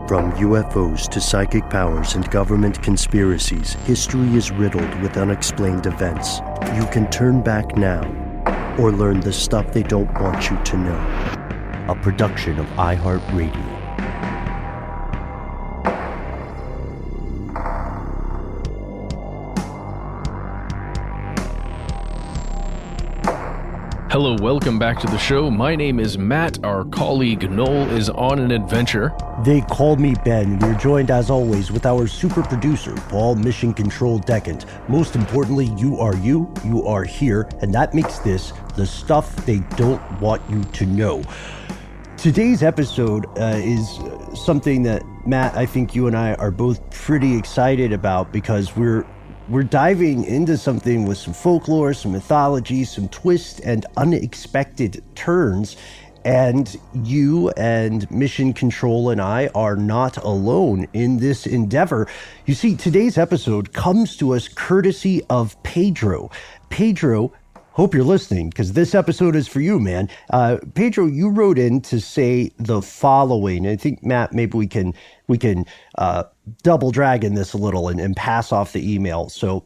From UFOs to psychic powers and government conspiracies, history is riddled with unexplained events. You can turn back now or learn the stuff they don't want you to know. A production of iHeartRadio. Hello, welcome back to the show. My name is Matt. Our colleague Noel is on an adventure. They call me Ben. We're joined as always with our super producer, Paul Mission Control Decant. Most importantly, you are here, and that makes this the stuff they don't want you to know. Today's episode is something that, Matt, I think you and I are both pretty excited about because we're diving into something with some folklore, some mythology, some twists and unexpected turns. And you and Mission Control and I are not alone in this endeavor. You see, today's episode comes to us courtesy of Pedro. Pedro, hope you're listening, because this episode is for you, man. Pedro, you wrote in to say the following. I think, Matt, maybe we can double dragon this a little and pass off the email. So,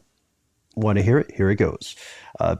want to hear it? Here it goes.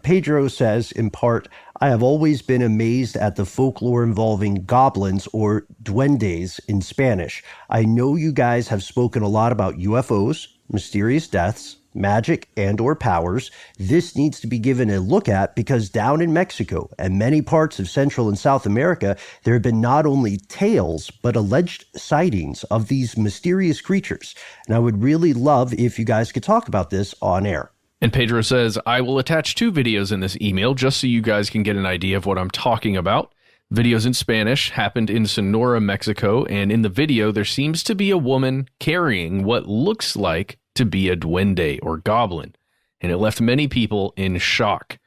Pedro says, in part, I have always been amazed at the folklore involving goblins or duendes in Spanish. I know you guys have spoken a lot about UFOs, mysterious deaths, magic and or powers. This needs to be given a look at because down in Mexico and many parts of Central and South America, there have been not only tales, but alleged sightings of these mysterious creatures. And I would really love if you guys could talk about this on air. And Pedro says, I will attach 2 videos in this email just so you guys can get an idea of what I'm talking about. Videos in Spanish happened in Sonora, Mexico, and in the video there seems to be a woman carrying what looks like to be a duende or goblin, and it left many people in shock.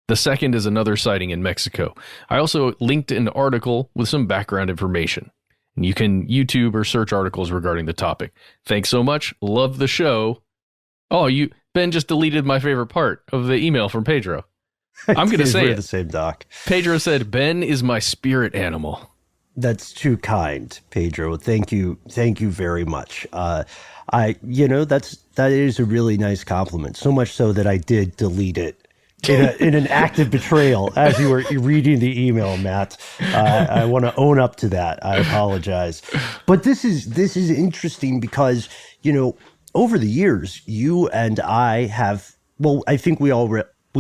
The second is another sighting in Mexico. I also linked an article with some background information, and you can YouTube or search articles regarding the topic. Thanks so much. Love the show. Oh, Ben just deleted my favorite part of the email from Pedro. I'm going to say it. The same doc. Pedro said, Ben is my spirit animal. That's too kind, Pedro. Thank you. Thank you very much. That is a really nice compliment. So much so that I did delete it in an act of betrayal as you were reading the email, Matt. I want to own up to that. I apologize. But this is interesting because, over the years, you and I have, I think we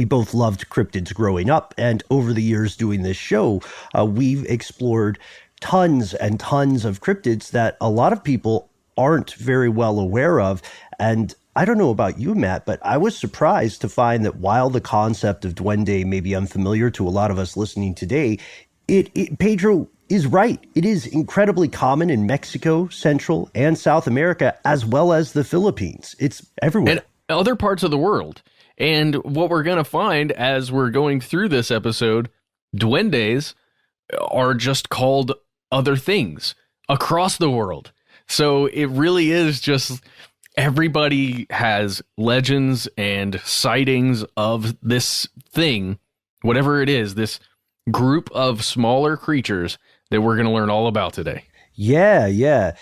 both loved cryptids growing up. And over the years doing this show, we've explored tons and tons of cryptids that a lot of people aren't very well aware of. And I don't know about you, Matt, but I was surprised to find that while the concept of duende may be unfamiliar to a lot of us listening today, Pedro is right. It is incredibly common in Mexico, Central and South America, as well as the Philippines. It's everywhere. And other parts of the world. And what we're going to find as we're going through this episode, duendes are just called other things across the world. So it really is just everybody has legends and sightings of this thing, whatever it is, this group of smaller creatures that we're going to learn all about today. Yeah.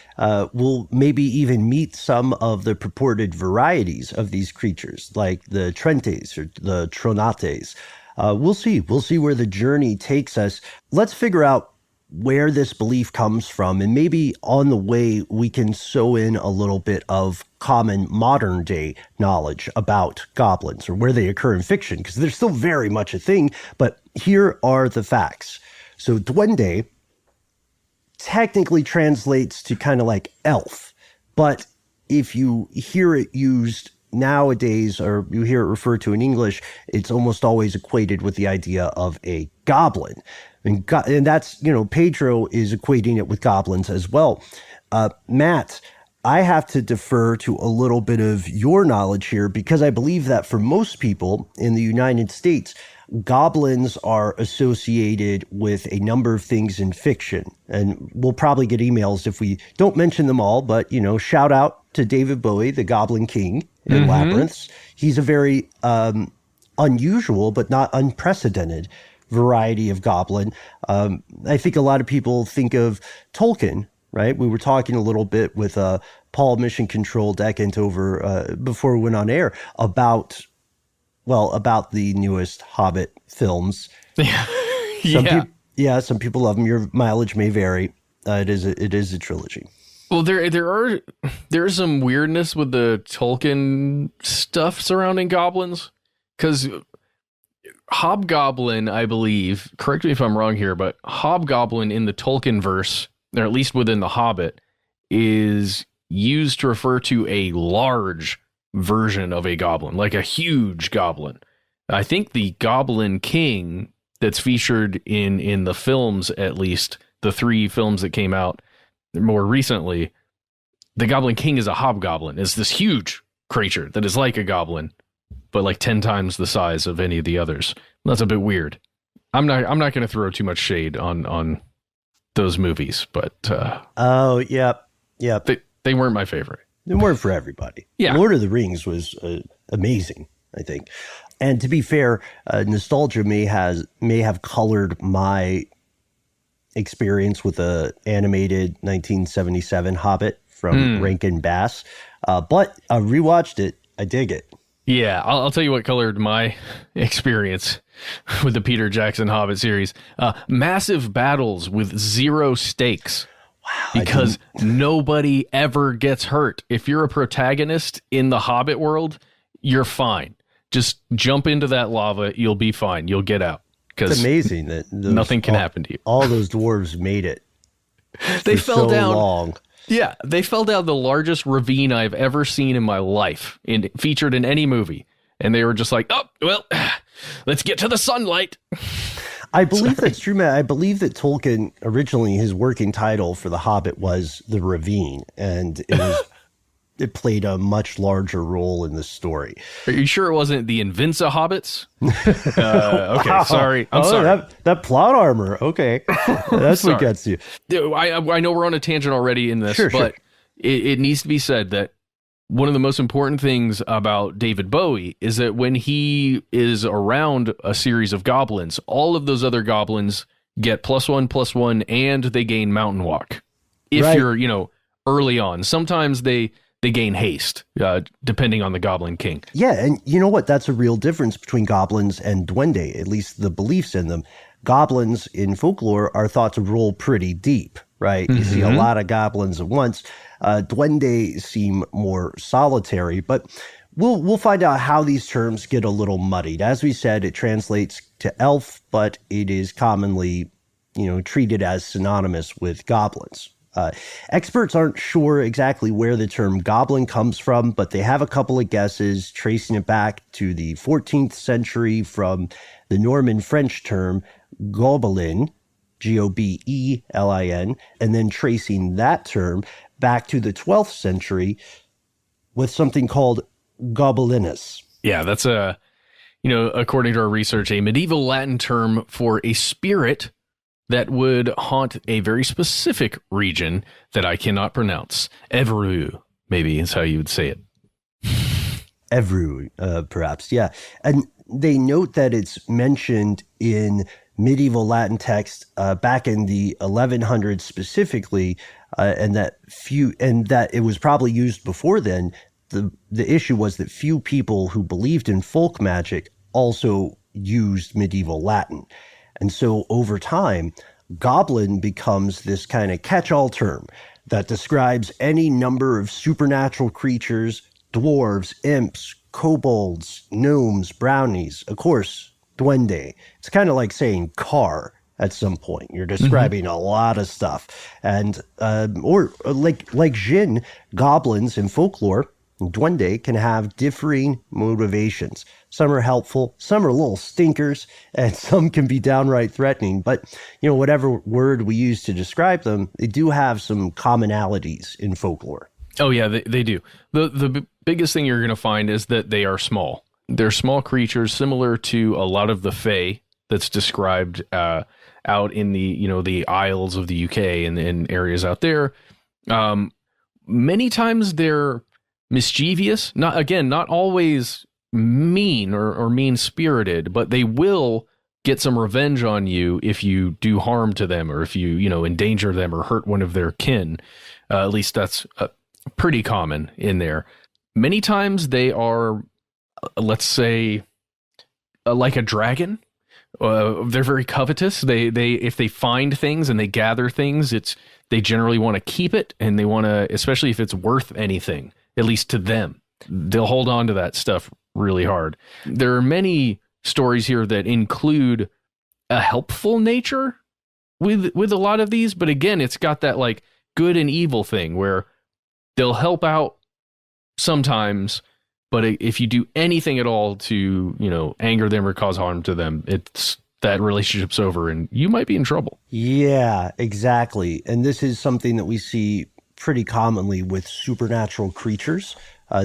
We'll maybe even meet some of the purported varieties of these creatures, like the trentes or the tronates. We'll see. We'll see where the journey takes us. Let's figure out where this belief comes from, and maybe on the way we can sew in a little bit of common modern day knowledge about goblins or where they occur in fiction, because they're still very much a thing. But here are the facts. So duende technically translates to kind of like elf, but if you hear it used nowadays, or you hear it referred to in English, it's almost always equated with the idea of a goblin. And that's, Pedro is equating it with goblins as well. Matt, I have to defer to a little bit of your knowledge here because I believe that for most people in the United States, goblins are associated with a number of things in fiction. And we'll probably get emails if we don't mention them all, but, shout out to David Bowie, the Goblin King in Labyrinths. He's a very unusual but not unprecedented variety of goblin. I think a lot of people think of Tolkien right? We were talking a little bit with Paul Mission Control Decant over before we went on air about the newest Hobbit films. Some people love them. Your mileage may vary. It is a trilogy. Well, there's some weirdness with the Tolkien stuff surrounding goblins, because Hobgoblin, I believe, correct me if I'm wrong here, but Hobgoblin in the Tolkien verse, or at least within the Hobbit, is used to refer to a large version of a goblin, like a huge goblin. I think the Goblin King that's featured in the films, at least the 3 films that came out more recently, the Goblin King is a hobgoblin. It's this huge creature that is like a goblin, but like 10 times the size of any of the others. That's a bit weird. I'm not going to throw too much shade on those movies, but they weren't my favorite. They weren't for everybody. Yeah. Lord of the Rings was amazing, I think. And to be fair, nostalgia may have colored my experience with the animated 1977 Hobbit from Rankin Bass. But I rewatched it. I dig it. Yeah, I'll tell you what colored my experience with the Peter Jackson Hobbit series. Massive battles with 0 stakes. Wow. Because nobody ever gets hurt. If you're a protagonist in the Hobbit world, you're fine. Just jump into that lava. You'll be fine. You'll get out. It's amazing that nothing can happen to you. All those dwarves made it. They fell down long. Yeah, they fell down the largest ravine I've ever seen in my life, featured in any movie. And they were just like, oh, well, let's get to the sunlight. I believe that's true, man. I believe that Tolkien, originally, his working title for The Hobbit was The Ravine, and it played a much larger role in the story. Are you sure it wasn't the Invinza Hobbits? Okay, wow. Sorry. I'm sorry. That plot armor. Okay. That's what gets you. I know we're on a tangent already in this, but it needs to be said that one of the most important things about David Bowie is that when he is around a series of goblins, all of those other goblins get +1/+1 and they gain mountain walk. If you're, early on. Sometimes they gain haste, depending on the Goblin King. Yeah, and you know what? That's a real difference between goblins and duende, at least the beliefs in them. Goblins in folklore are thought to roll pretty deep, right? You see a lot of goblins at once. Duende seem more solitary, but we'll find out how these terms get a little muddied. As we said, it translates to elf, but it is commonly, treated as synonymous with goblins. Experts aren't sure exactly where the term goblin comes from, but they have a couple of guesses, tracing it back to the 14th century from the Norman French term gobelin, Gobelin, and then tracing that term back to the 12th century with something called gobelinus. Yeah, that's according to our research, a medieval Latin term for a spirit that would haunt a very specific region that I cannot pronounce. Evru, maybe is how you would say it. Evru, perhaps, yeah. And they note that it's mentioned in medieval Latin text back in the 1100s specifically, and that it was probably used before then. The issue was that few people who believed in folk magic also used medieval Latin. And so over time, goblin becomes this kind of catch-all term that describes any number of supernatural creatures, dwarves, imps, kobolds, gnomes, brownies, of course, duende. It's kind of like saying car at some point. You're describing a lot of stuff. And or like Jinn, goblins in folklore, duende can have differing motivations. Some are helpful, some are little stinkers, and some can be downright threatening. But, whatever word we use to describe them, they do have some commonalities in folklore. Oh, yeah, they do. The biggest thing you're going to find is that they are small. They're small creatures similar to a lot of the Fae that's described out in the Isles of the UK and in areas out there. Many times they're mischievous, not always mean or mean-spirited, but they will get some revenge on you if you do harm to them, or if you endanger them or hurt one of their kin. At least that's pretty common in there. Many times they are, let's say, like a dragon. They're very covetous. They if they find things and they gather things, they generally want to keep it, and they want to, especially if it's worth anything, at least to them. They'll hold on to that stuff really hard. There are many stories here that include a helpful nature with a lot of these, but again, it's got that like good and evil thing where they'll help out sometimes, but if you do anything at all to, anger them or cause harm to them, it's that relationship's over and you might be in trouble. Yeah, exactly. And this is something that we see pretty commonly with supernatural creatures.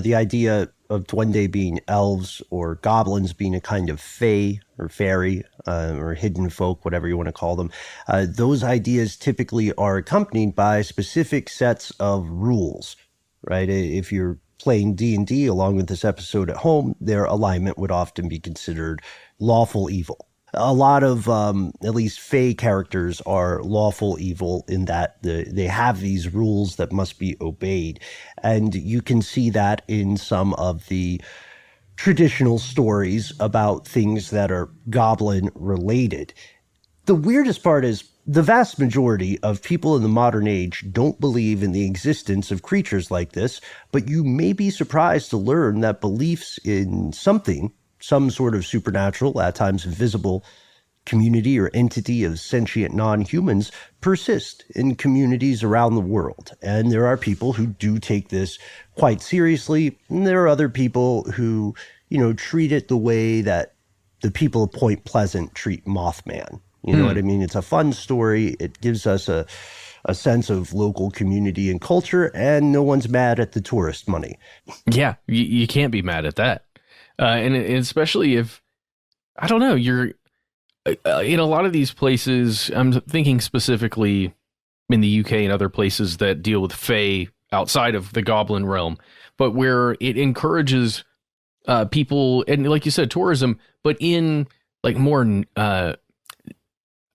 The idea of duende being elves or goblins being a kind of fae or fairy or hidden folk, whatever you want to call them. Those ideas typically are accompanied by specific sets of rules, right? If you're playing D&D along with this episode at home, their alignment would often be considered lawful evil. A lot of, at least fae characters are lawful evil in that they have these rules that must be obeyed. And you can see that in some of the traditional stories about things that are goblin related. The weirdest part is the vast majority of people in the modern age don't believe in the existence of creatures like this, but you may be surprised to learn that beliefs in something, some sort of supernatural, at times invisible, community or entity of sentient non-humans persist in communities around the world. And there are people who do take this quite seriously. And there are other people who, treat it the way that the people of Point Pleasant treat Mothman. You know what I mean? It's a fun story. It gives us a sense of local community and culture, and no one's mad at the tourist money. Yeah, you can't be mad at that. And especially if, I don't know, you're in a lot of these places, I'm thinking specifically in the UK and other places that deal with fae outside of the goblin realm, but where it encourages people, and like you said, tourism, but in like more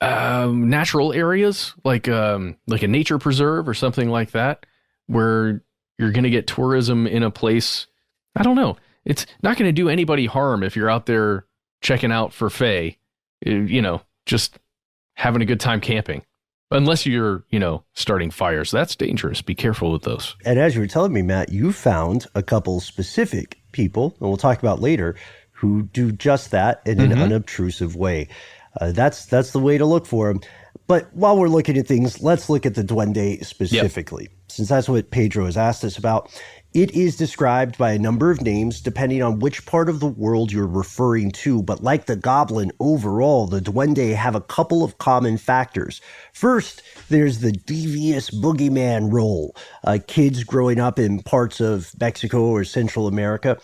natural areas, like a nature preserve or something like that, where you're going to get tourism in a place, I don't know. It's not going to do anybody harm if you're out there checking out for fae, just having a good time camping. Unless you're, starting fires. That's dangerous. Be careful with those. And as you were telling me, Matt, you found a couple specific people, and we'll talk about later, who do just that in an unobtrusive way. That's the way to look for them. But while we're looking at things, let's look at the duende specifically, since that's what Pedro has asked us about. It is described by a number of names depending on which part of the world you're referring to. But like the goblin, overall, the duende have a couple of common factors. First, there's the devious boogeyman role. Kids growing up in parts of Mexico or Central America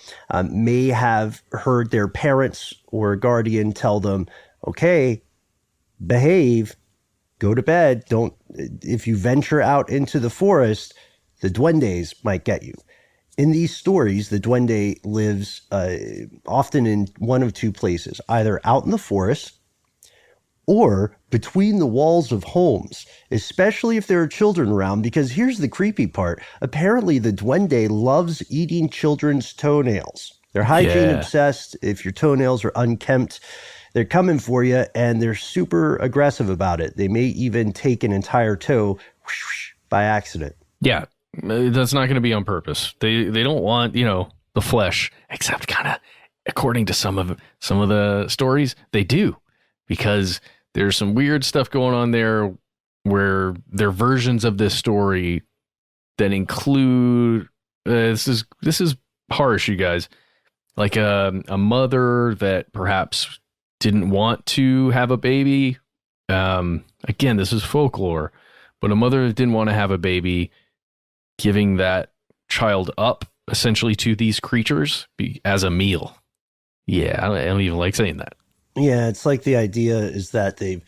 may have heard their parents or guardian tell them, okay, behave, go to bed. If you venture out into the forest, the duendes might get you. In these stories, the duende lives often in one of two places, either out in the forest or between the walls of homes, especially if there are children around, because here's the creepy part. Apparently, the duende loves eating children's toenails. They're hygiene obsessed. If your toenails are unkempt, they're coming for you, and they're super aggressive about it. They may even take an entire toe by accident. Yeah. That's not going to be on purpose. They don't want, the flesh, except kind of according to some of the stories, they do, because there's some weird stuff going on there where there are versions of this story that include, this is harsh, you guys, like a mother that perhaps didn't want to have a baby. Again, this is folklore, but a mother that didn't want to have a baby, giving that child up essentially to these creatures as a meal. Yeah, I don't even like saying that. Yeah, it's like the idea is that they've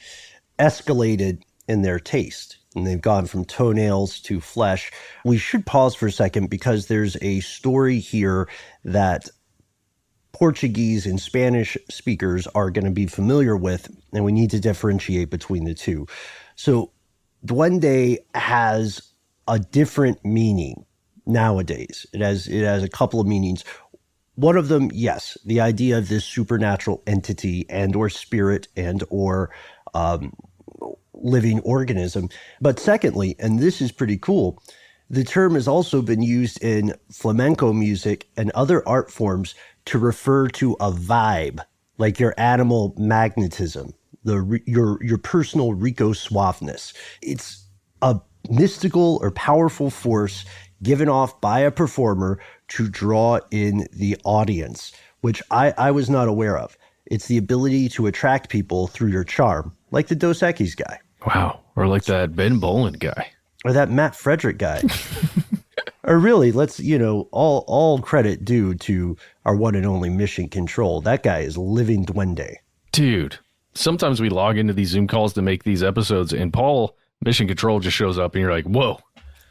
escalated in their taste and they've gone from toenails to flesh. We should pause for a second because there's a story here that Portuguese and Spanish speakers are going to be familiar with, and we need to differentiate between the two. So duende has a different meaning nowadays. It has a couple of meanings. One of them, yes, the idea of this supernatural entity and or spirit and or living organism. But secondly, and this is pretty cool, the term has also been used in flamenco music and other art forms to refer to a vibe, like your animal magnetism, your personal Rico suaveness. It's a mystical or powerful force given off by a performer to draw in the audience, which I was not aware of. It's the ability to attract people through your charm, like the Dos Equis guy. Wow. Or like that Ben Bolin guy. Or that Matt Frederick guy. Or really, let's, all credit due to our one and only Mission Control. That guy is living duende. Dude, sometimes we log into these Zoom calls to make these episodes, and Paul, Mission Control, just shows up, and you're like, whoa,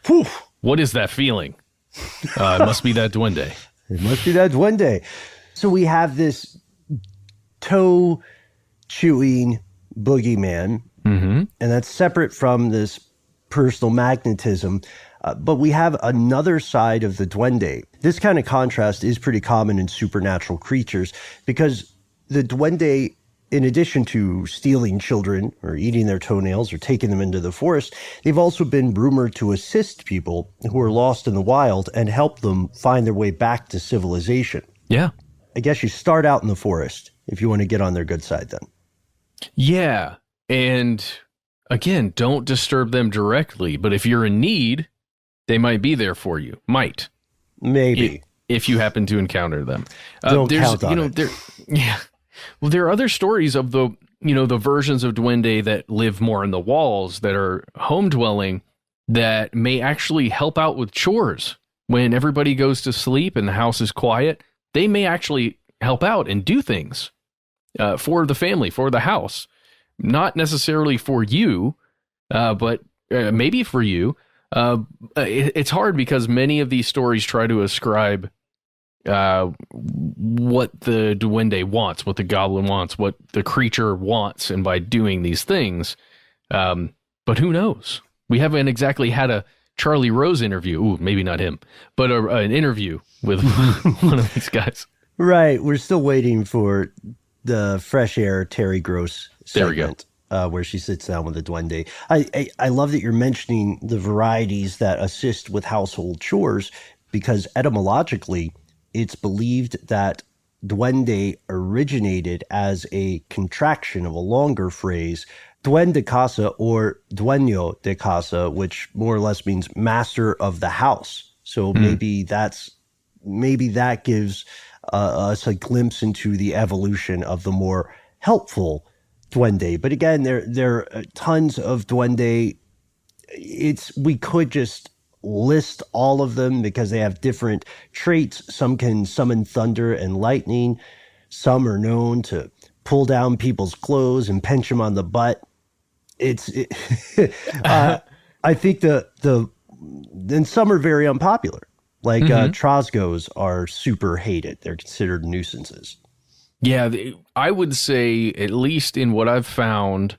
whew. What is that feeling? It must be that duende. It must be that duende. So we have this toe-chewing boogeyman, and that's separate from this personal magnetism. But we have another side of the duende. This kind of contrast is pretty common in supernatural creatures because the duende, in addition to stealing children or eating their toenails or taking them into the forest, they've also been rumored to assist people who are lost in the wild and help them find their way back to civilization. Yeah. I guess you start out in the forest if you want to get on their good side then. Yeah. And again, don't disturb them directly. But if you're in need, they might be there for you. Might. Maybe. If you happen to encounter them. Don't count on it. Yeah. Well, there are other stories of the versions of duende that live more in the walls, that are home dwelling, that may actually help out with chores. When everybody goes to sleep and the house is quiet, they may actually help out and do things for the family, for the house. Not necessarily for you, but maybe for you. It's hard because many of these stories try to ascribe what the duende wants, what the goblin wants, what the creature wants, and by doing these things. But who knows? We haven't exactly had a Charlie Rose interview. Ooh, maybe not him, but an interview with one of these guys. Right. We're still waiting for the Fresh Air Terry Gross segment. Where she sits down with the duende. I love that you're mentioning the varieties that assist with household chores, because etymologically, it's believed that duende originated as a contraction of a longer phrase, duende de casa or dueño de casa, which more or less means master of the house. So maybe that gives us a glimpse into the evolution of the more helpful duende. But again, there are tons of duende. We could just list all of them because they have different traits. Some can summon thunder and lightning. Some are known to pull down people's clothes and pinch them on the butt. I think then some are very unpopular. Like Trosgos are super hated. They're considered nuisances. Yeah, I would say, at least in what I've found,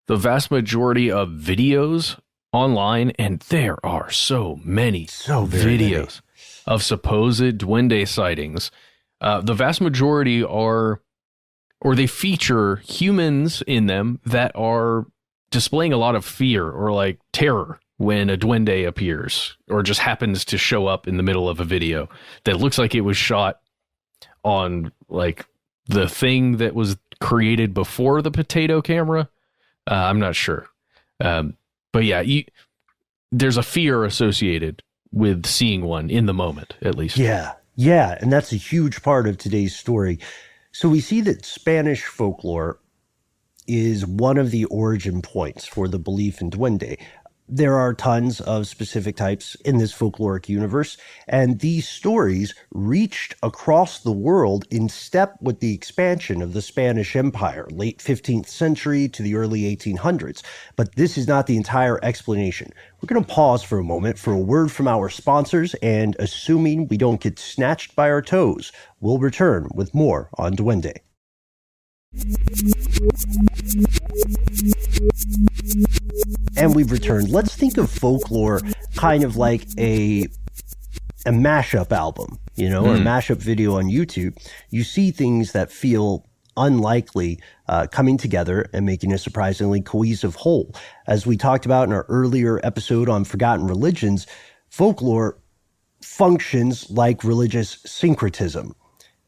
the vast majority of videos online, and there are so many videos of supposed duende sightings. The vast majority are, or they feature humans in them that are displaying a lot of fear or like terror when a duende appears or just happens to show up in the middle of a video that looks like it was shot on like the thing that was created before the potato camera. I'm not sure. But yeah, there's a fear associated with seeing one in the moment, at least. Yeah. And that's a huge part of today's story. So we see that Spanish folklore is one of the origin points for the belief in duende. There are tons of specific types in this folkloric universe, and these stories reached across the world in step with the expansion of the Spanish Empire, late 15th century to the early 1800s. But this is not the entire explanation. We're going to pause for a moment for a word from our sponsors, and assuming we don't get snatched by our toes, we'll return with more on Duende. And we've returned. Let's think of folklore kind of like a mashup album, or a mashup video on YouTube. You see things that feel unlikely coming together and making a surprisingly cohesive whole. As we talked about in our earlier episode on forgotten religions, folklore functions like religious syncretism.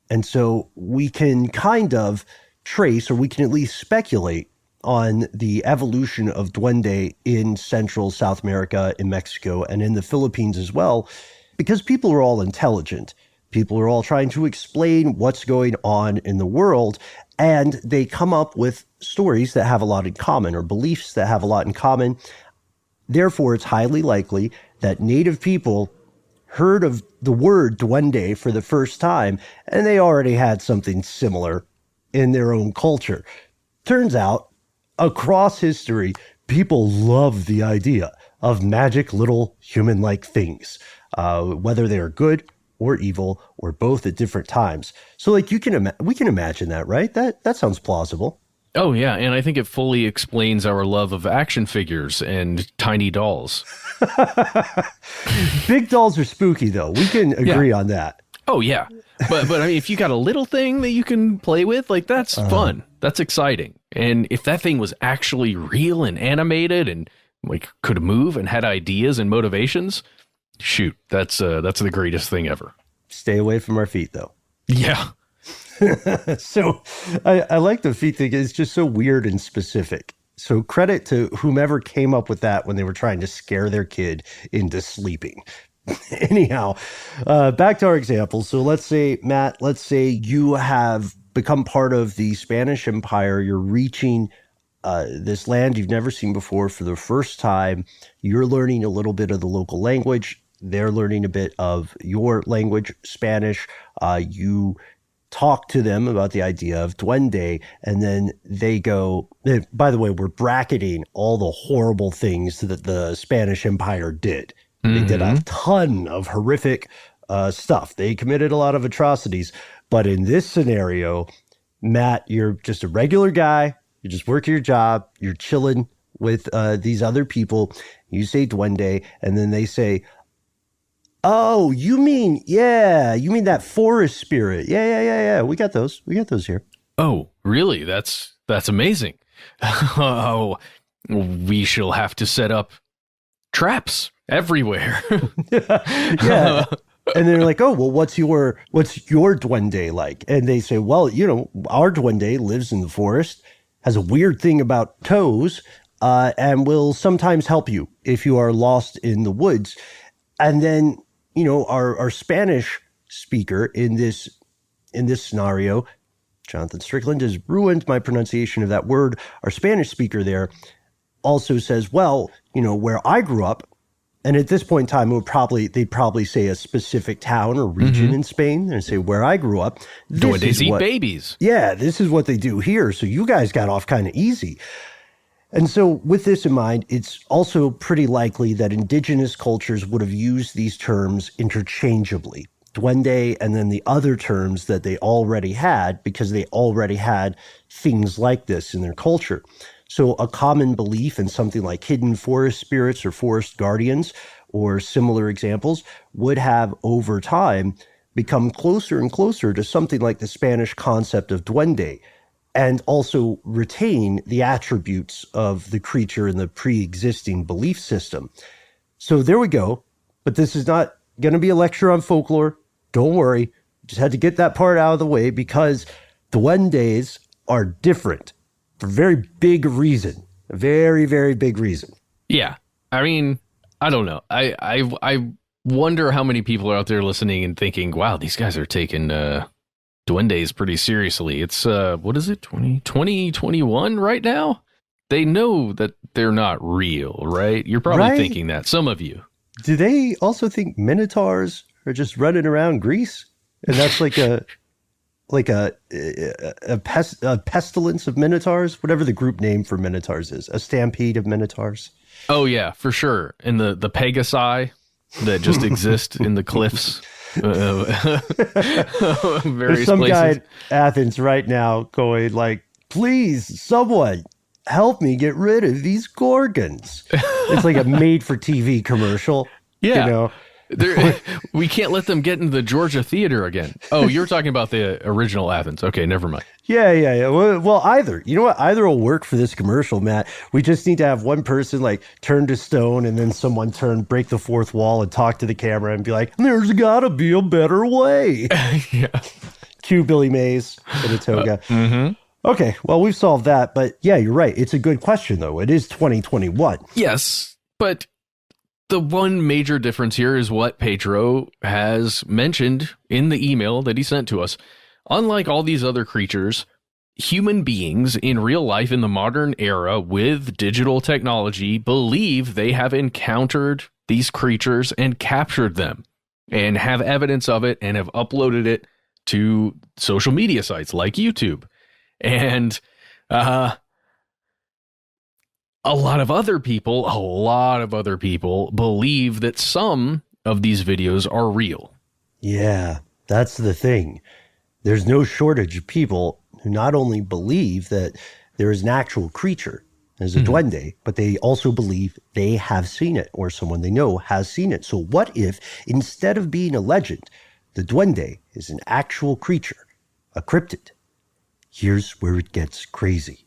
And so we can kind of trace, or we can at least speculate on the evolution of duende in Central South America, in Mexico, and in the Philippines as well, because people are all intelligent. People are all trying to explain what's going on in the world, and they come up with stories that have a lot in common, or beliefs that have a lot in common. Therefore, it's highly likely that native people heard of the word duende for the first time, and they already had something similar in their own culture. Turns out, across history, people love the idea of magic little human-like things, whether they are good or evil or both at different times. So, we can imagine that, right? That sounds plausible. Oh, yeah, and I think it fully explains our love of action figures and tiny dolls. Big dolls are spooky, though. We can agree on that. Oh, yeah. But I mean, if you got a little thing that you can play with, that's fun. That's exciting. And if that thing was actually real and animated and could move and had ideas and motivations, shoot, that's the greatest thing ever. Stay away from our feet, though. Yeah. So I like the feet thing. It's just so weird and specific. So credit to whomever came up with that when they were trying to scare their kid into sleeping. Anyhow, back to our example. So let's say, Matt, you have become part of the Spanish Empire. You're reaching this land you've never seen before for the first time. You're learning a little bit of the local language. They're learning a bit of your language, Spanish. You talk to them about the idea of duende, and then they go, by the way, we're bracketing all the horrible things that the Spanish Empire did. They did a ton of horrific stuff. They committed a lot of atrocities. But in this scenario, Matt, you're just a regular guy. You're just working your job. You're chilling with these other people. You say duende, and then they say, oh, you mean that forest spirit. Yeah. We got those here. Oh, really? That's amazing. Oh, we shall have to set up traps everywhere. Yeah. And they're like, oh, well, what's your duende like? And they say, well, our duende lives in the forest, has a weird thing about toes, and will sometimes help you if you are lost in the woods. And then, our Spanish speaker in this scenario, Jonathan Strickland has ruined my pronunciation of that word. Our Spanish speaker there also says, well, where I grew up, and at this point in time, they'd probably say a specific town or region in Spain, and say where I grew up. Duendes eat babies. Yeah, this is what they do here. So you guys got off kind of easy. And so with this in mind, it's also pretty likely that indigenous cultures would have used these terms interchangeably. Duende and then the other terms that they already had, because they already had things like this in their culture. So a common belief in something like hidden forest spirits or forest guardians or similar examples would have over time become closer and closer to something like the Spanish concept of duende, and also retain the attributes of the creature in the pre-existing belief system. So there we go. But this is not going to be a lecture on folklore. Don't worry. Just had to get that part out of the way because duendes are different for a very big reason. A very, very big reason. Yeah. I mean, I don't know. I wonder how many people are out there listening and thinking, wow, these guys are taking duendes pretty seriously. It's, what is it, 2021 right now? they know that they're not real, right? You're probably thinking that, some of you. Do they also think minotaurs are just running around Greece? And that's like a pestilence of minotaurs, whatever the group name for minotaurs is, a stampede of minotaurs. Oh yeah, for sure. And the Pegasi that just exist in the cliffs. There's some guy in Athens right now going like, please, someone help me get rid of these gorgons. It's like a made-for-TV commercial. Yeah. You know? We can't let them get into the Georgia Theater again. Oh, you're talking about the original Athens. Okay, never mind. Yeah. Well, either. You know what? Either will work for this commercial, Matt. We just need to have one person like turn to stone and then someone break the fourth wall and talk to the camera and be like, there's got to be a better way. Yeah. Cue Billy Mays in a toga. Mm-hmm. Okay, well, we've solved that. But yeah, you're right. It's a good question, though. It is 2021. Yes, but the one major difference here is what Pedro has mentioned in the email that he sent to us. Unlike all these other creatures, human beings in real life in the modern era with digital technology believe they have encountered these creatures and captured them and have evidence of it and have uploaded it to social media sites like YouTube. And a lot of other people believe that some of these videos are real. Yeah, that's the thing. There's no shortage of people who not only believe that there is an actual creature, as a duende, but they also believe they have seen it or someone they know has seen it. So what if instead of being a legend, the duende is an actual creature, a cryptid? Here's where it gets crazy.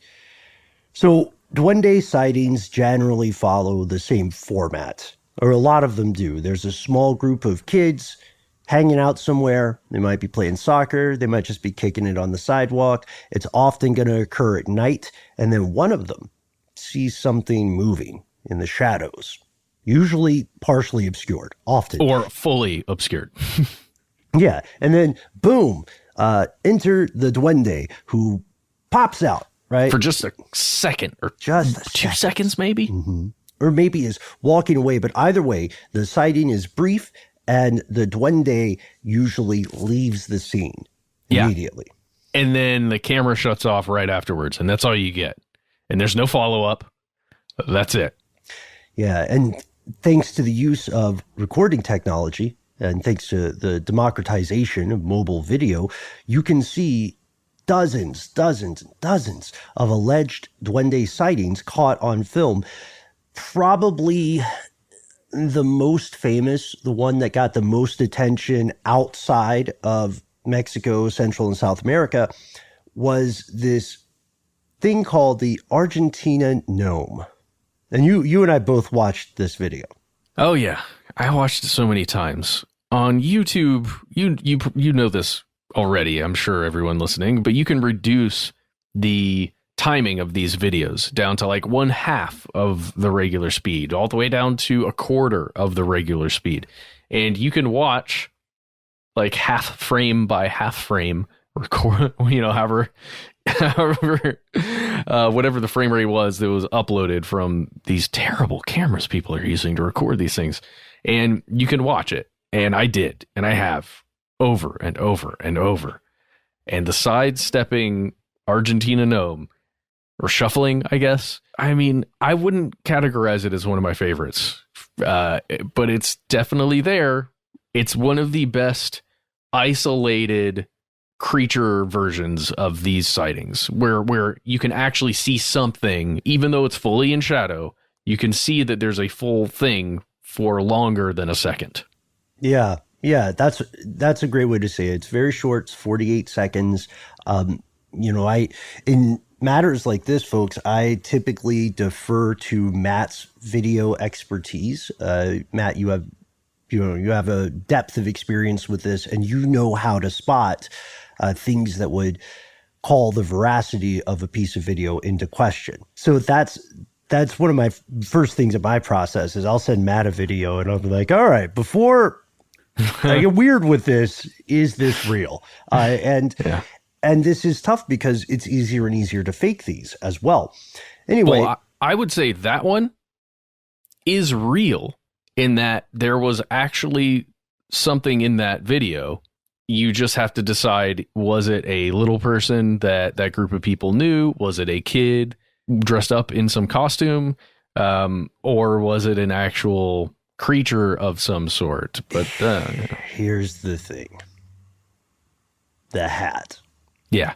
So duende sightings generally follow the same format, or a lot of them do. There's a small group of kids hanging out somewhere. They might be playing soccer. They might just be kicking it on the sidewalk. It's often going to occur at night. And then one of them sees something moving in the shadows, usually partially obscured, often. Or fully obscured. Yeah. And then boom, enter the duende who pops out, right? For just a second or just 2 seconds, maybe? Mm-hmm. Or maybe is walking away. But either way, the sighting is brief and the duende usually leaves the scene immediately. And then the camera shuts off right afterwards. And that's all you get. And there's no follow-up. That's it. Yeah. And thanks to the use of recording technology and thanks to the democratization of mobile video, you can see dozens of alleged duende sightings caught on film. Probably the most famous, the one that got the most attention outside of Mexico, Central and South America, was this thing called the Argentina gnome. And you and I both watched this video. Oh, yeah. I watched it so many times. On YouTube, you know this already, I'm sure everyone listening, but you can reduce the timing of these videos down to like 1/2 of the regular speed, all the way down to 1/4 of the regular speed. And you can watch like half frame by half frame, record, however, whatever the frame rate was that was uploaded from these terrible cameras people are using to record these things. And you can watch it. And I did. And I have over and over and over. And the sidestepping Argentina gnome, or shuffling, I guess. I mean, I wouldn't categorize it as one of my favorites, but it's definitely there. It's one of the best isolated creature versions of these sightings where you can actually see something, even though it's fully in shadow. You can see that there's a full thing for longer than a second. Yeah, that's a great way to say it. It's very short. It's 48 seconds. In matters like this, folks, I typically defer to Matt's video expertise. Matt, you have a depth of experience with this, and you know how to spot things that would call the veracity of a piece of video into question. So that's one of my first things in my process is I'll send Matt a video and I'll be like, all right, before I get weird with this, is this real? And this is tough because it's easier and easier to fake these as well. Anyway. Well, I would say that one is real in that there was actually something in that video. You just have to decide, was it a little person that group of people knew? Was it a kid dressed up in some costume? Or was it an actual creature of some sort? But here's the thing. The hat. Yeah.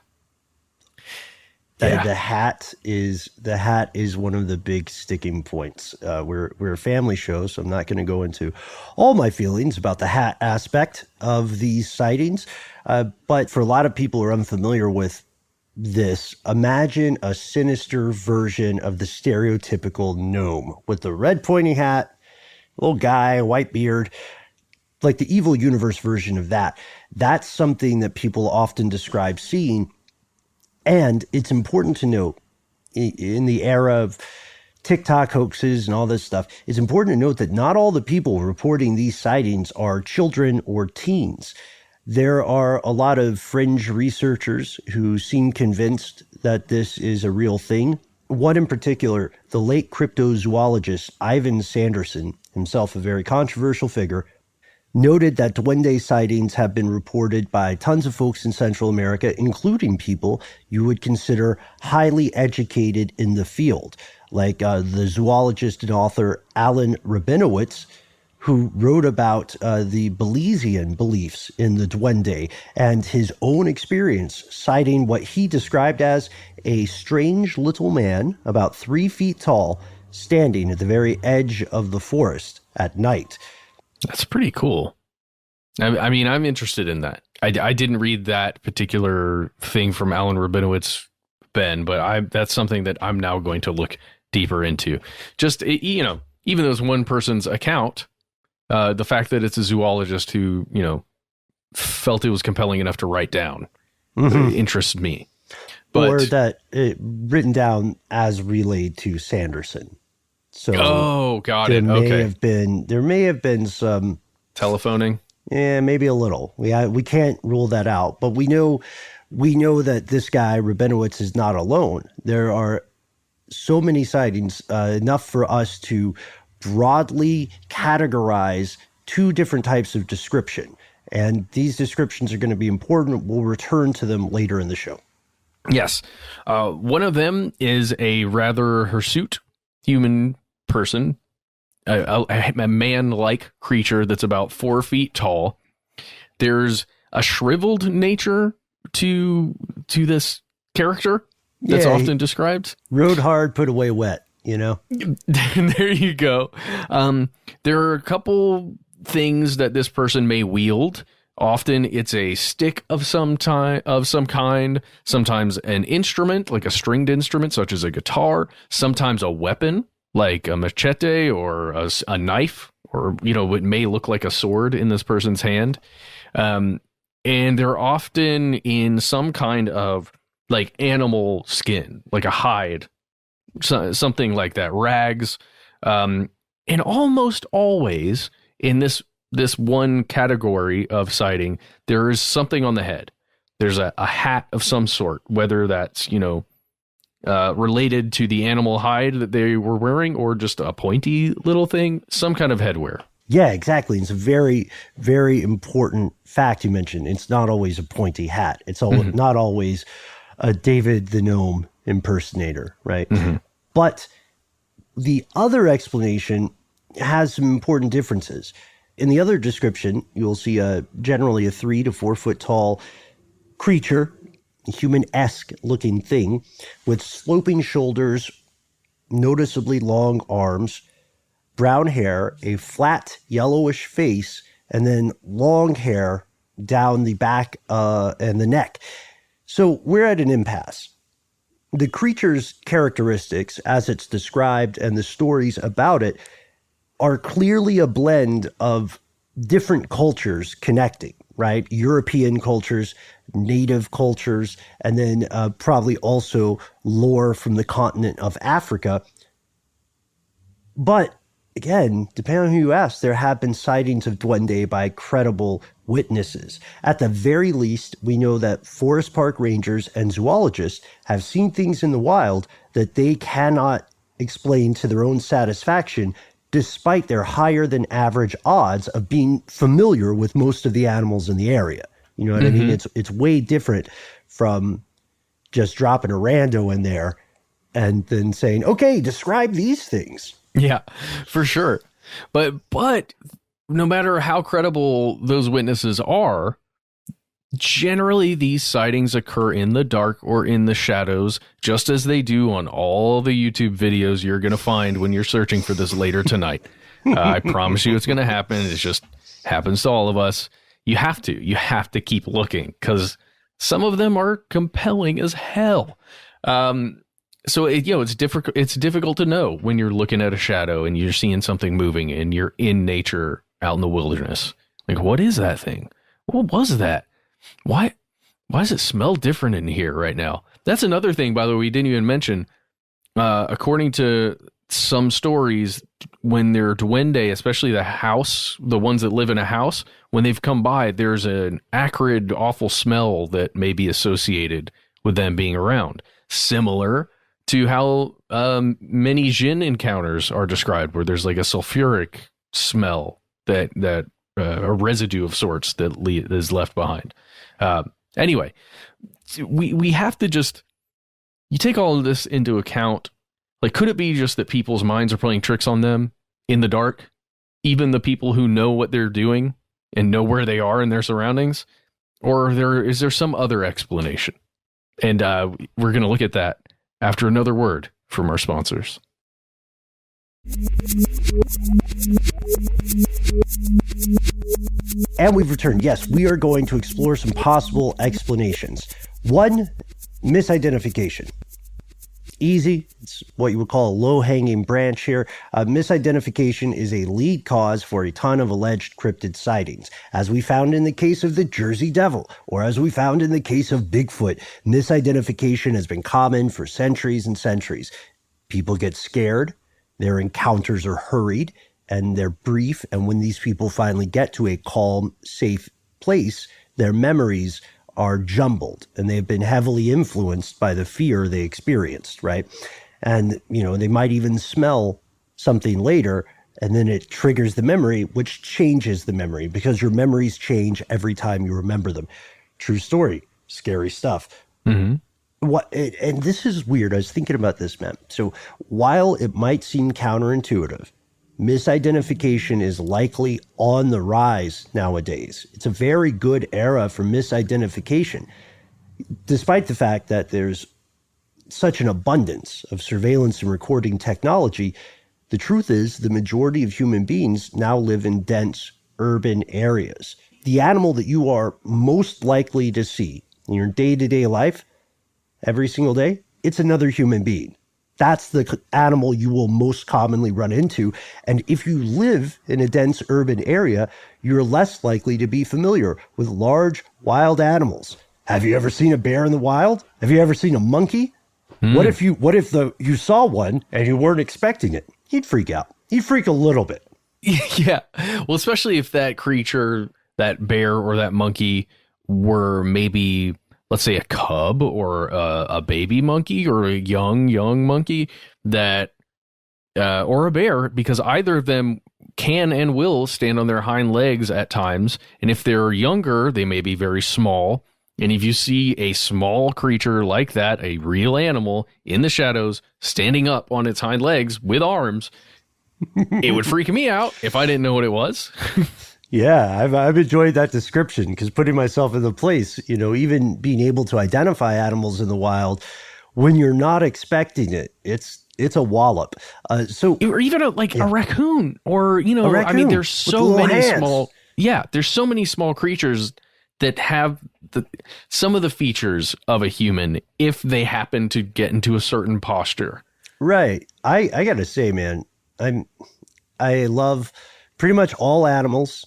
The hat is one of the big sticking points. We're a family show, so I'm not going to go into all my feelings about the hat aspect of these sightings. But for a lot of people who are unfamiliar with this, imagine a sinister version of the stereotypical gnome with the red pointy hat, little guy, white beard, like the evil universe version of that. That's something that people often describe seeing. And it's important to note, in the era of TikTok hoaxes and all this stuff, it's important to note that not all the people reporting these sightings are children or teens. There are a lot of fringe researchers who seem convinced that this is a real thing. One in particular, the late cryptozoologist Ivan Sanderson, himself a very controversial figure, noted that duende sightings have been reported by tons of folks in Central America, including people you would consider highly educated in the field, like the zoologist and author Alan Rabinowitz, who wrote about the Belizean beliefs in the duende and his own experience, citing what he described as a strange little man about 3 feet tall, standing at the very edge of the forest at night. That's pretty cool. I mean, I'm interested in that. I didn't read that particular thing from Alan Rabinowitz, Ben, but that's something that I'm now going to look deeper into. Just, you know, even though it's one person's account, the fact that it's a zoologist who, you know, felt it was compelling enough to write down interests me. But, or that it written down as relayed to Sanderson. So got it. Okay. There may have been some telephoning. Yeah, maybe a little. We can't rule that out, but we know that this guy Rabinowitz is not alone. There are so many sightings, enough for us to broadly categorize 2 different types of description, and these descriptions are going to be important. We'll return to them later in the show. Yes, one of them is a rather hirsute human person, a man-like creature that's about 4 feet tall. There's a shriveled nature to this character that's often described. Rode hard, put away wet, you know? There you go. There are a couple things that this person may wield. Often it's a stick of some kind, sometimes an instrument, like a stringed instrument, such as a guitar, sometimes a weapon, like a machete or a knife, or, you know, what may look like a sword in this person's hand. And they're often in some kind of like animal skin, like a hide, something like that, rags. And almost always in this one category of sighting, there is something on the head. There's a hat of some sort, whether that's, you know, related to the animal hide that they were wearing or just a pointy little thing, some kind of headwear. Yeah, exactly. It's a very, very important fact you mentioned. It's not always a pointy hat. It's not always a David the Gnome impersonator, right? But the other explanation has some important differences. In the other description, you'll see generally a 3 to 4 foot tall creature, human-esque looking thing with sloping shoulders, noticeably long arms, brown hair, a flat yellowish face, and then long hair down the back and the neck. So we're at an impasse. The creature's characteristics, as it's described, and the stories about it are clearly a blend of different cultures connecting, right? European cultures, native cultures, and then probably also lore from the continent of Africa. But again, depending on who you ask, there have been sightings of duende by credible witnesses. At the very least, we know that forest park rangers and zoologists have seen things in the wild that they cannot explain to their own satisfaction, despite their higher than average odds of being familiar with most of the animals in the area. You know what I mean? It's way different from just dropping a rando in there and then saying, okay, describe these things. Yeah, for sure. But no matter how credible those witnesses are, generally these sightings occur in the dark or in the shadows, just as they do on all the YouTube videos you're going to find when you're searching for this later tonight. I promise you it's going to happen. It just happens to all of us. You have to keep looking, because some of them are compelling as hell. So it's difficult to know when you're looking at a shadow and you're seeing something moving and you're in nature out in the wilderness. Like, what is that thing? What was that? Why does it smell different in here right now? That's another thing, by the way, we didn't even mention. According to some stories, when they're duende, especially the ones that live in a house, when they've come by, there's an acrid, awful smell that may be associated with them being around. Similar to how many Jinn encounters are described, where there's like a sulfuric smell that a residue of sorts that is left behind. Anyway, we have to you take all of this into account. Like, could it be just that people's minds are playing tricks on them in the dark? Even the people who know what they're doing and know where they are in their surroundings? Or is there some other explanation? And we're going to look at that after another word from our sponsors. And we've returned. Yes, we are going to explore some possible explanations. One, misidentification. Easy. It's what you would call a low-hanging branch here. Misidentification is a lead cause for a ton of alleged cryptid sightings. As we found in the case of the Jersey Devil, or as we found in the case of Bigfoot, misidentification has been common for centuries and centuries. People get scared, their encounters are hurried, and they're brief, and when these people finally get to a calm, safe place, their memories are jumbled, and they've been heavily influenced by the fear they experienced, right? And, they might even smell something later, and then it triggers the memory, which changes the memory, because your memories change every time you remember them. True story. Scary stuff. Mm-hmm. And this is weird. I was thinking about this, man. So while it might seem counterintuitive, misidentification is likely on the rise nowadays. It's a very good era for misidentification, despite the fact that there's such an abundance of surveillance and recording technology. The truth is, the majority of human beings now live in dense urban areas. The animal that you are most likely to see in your day-to-day life, every single day, it's another human being. That's the animal you will most commonly run into. And if you live in a dense urban area, you're less likely to be familiar with large wild animals. Have you ever seen a bear in the wild? Have you ever seen a monkey? What if you saw one and you weren't expecting it? You'd freak out. You'd freak a little bit. Yeah. Well, especially if that creature, that bear or that monkey, were maybe, let's say, a cub or a baby monkey or a young monkey or a bear, because either of them can and will stand on their hind legs at times. And if they're younger, they may be very small. And if you see a small creature like that, a real animal in the shadows, standing up on its hind legs with arms, it would freak me out if I didn't know what it was. Yeah, I've enjoyed that description, because putting myself in the place, even being able to identify animals in the wild when you're not expecting it, it's a wallop. Or even a raccoon, or a raccoon there's so many hands. There's so many small creatures that have some of the features of a human if they happen to get into a certain posture. Right. I gotta say, man, I love pretty much all animals.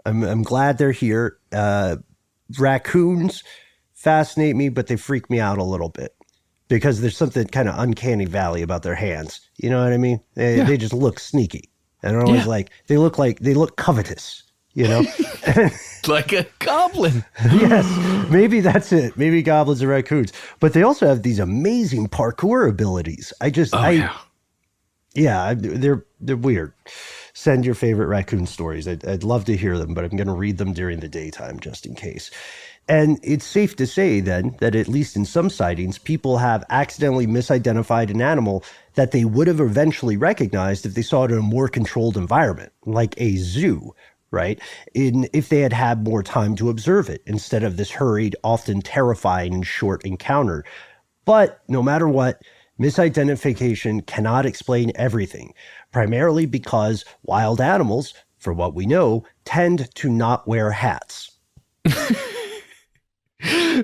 I'm glad they're here. Raccoons fascinate me, but they freak me out a little bit, because there's something kind of uncanny valley about their hands. You know what I mean? They just look sneaky. And they're always they look covetous, Like a goblin. Yes, maybe that's it. Maybe goblins and raccoons. But they also have these amazing parkour abilities. They're weird. Send your favorite raccoon stories. I'd love to hear them, but I'm going to read them during the daytime just in case. And it's safe to say then that at least in some sightings, people have accidentally misidentified an animal that they would have eventually recognized if they saw it in a more controlled environment, like a zoo, right? If they had had more time to observe it instead of this hurried, often terrifying and short encounter. But no matter what, misidentification cannot explain everything, primarily because wild animals, for what we know, tend to not wear hats.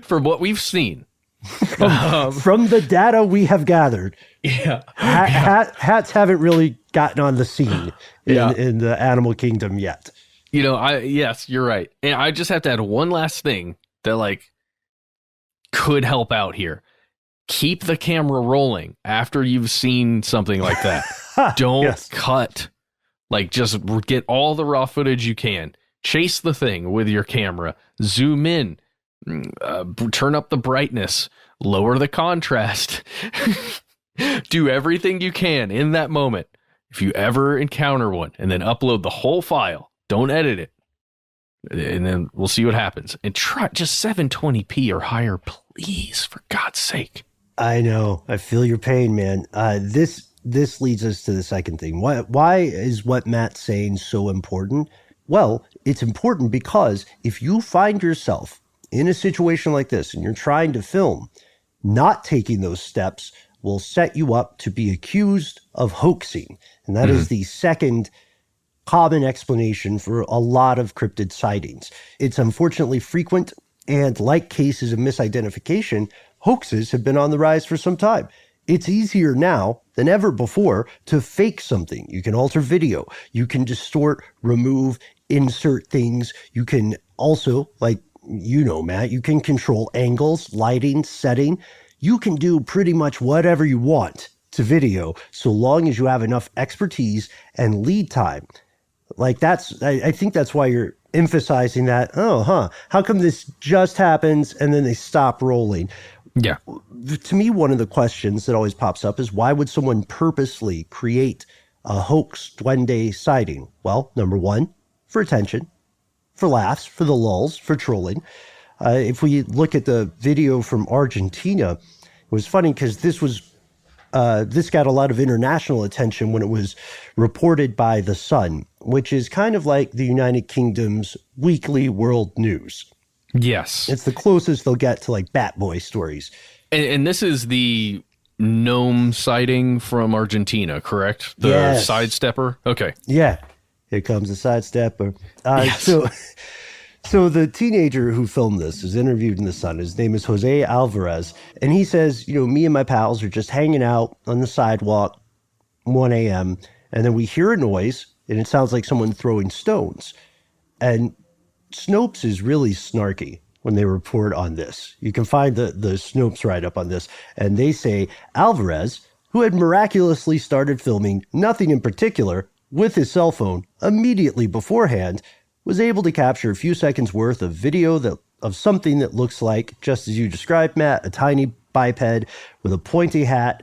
From what we've seen. From the data we have gathered. Yeah. Hats haven't really gotten on the scene in the animal kingdom yet. Yes, you're right. And I just have to add one last thing that could help out here. Keep the camera rolling after you've seen something like that. Don't cut. Just get all the raw footage you can. Chase the thing with your camera. Zoom in. Turn up the brightness. Lower the contrast. Do everything you can in that moment. If you ever encounter one, and then upload the whole file. Don't edit it. And then we'll see what happens. And try just 720p or higher, please, for God's sake. I know. I feel your pain, man. This leads us to the second thing. Why is what Matt's saying so important? Well, it's important because if you find yourself in a situation like this and you're trying to film, not taking those steps will set you up to be accused of hoaxing. And that is the second common explanation for a lot of cryptid sightings. It's unfortunately frequent, and like cases of misidentification, hoaxes have been on the rise for some time. It's easier now than ever before to fake something. You can alter video. You can distort, remove, insert things. You can also, Matt, you can control angles, lighting, setting. You can do pretty much whatever you want to video so long as you have enough expertise and lead time. I think that's why you're emphasizing that. How come this just happens and then they stop rolling? Yeah. To me, one of the questions that always pops up is why would someone purposely create a hoax duende sighting? Well, number one, for attention, for laughs, for the lulz, for trolling. If we look at the video from Argentina, it was funny because this got a lot of international attention when it was reported by The Sun, which is kind of like the United Kingdom's weekly world news. Yes. It's the closest they'll get to Bat Boy stories. And this is the gnome sighting from Argentina, correct? The sidestepper? Okay. Yeah. Here comes the sidestepper. Yes. So the teenager who filmed this is interviewed in The Sun. His name is Jose Alvarez. And he says, me and my pals are just hanging out on the sidewalk, 1 a.m. And then we hear a noise, and it sounds like someone throwing stones. And Snopes is really snarky when they report on this. You can find the Snopes write-up on this. And they say Alvarez, who had miraculously started filming nothing in particular with his cell phone immediately beforehand, was able to capture a few seconds worth of video of something that looks like, just as you described, Matt, a tiny biped with a pointy hat